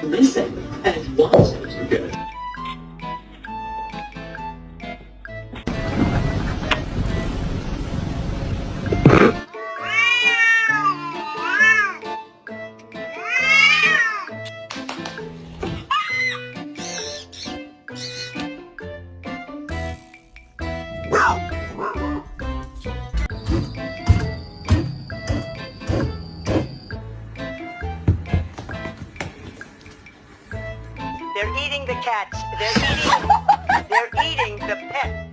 listen and watch it. Good. They're eating the cats. They're eating the pet.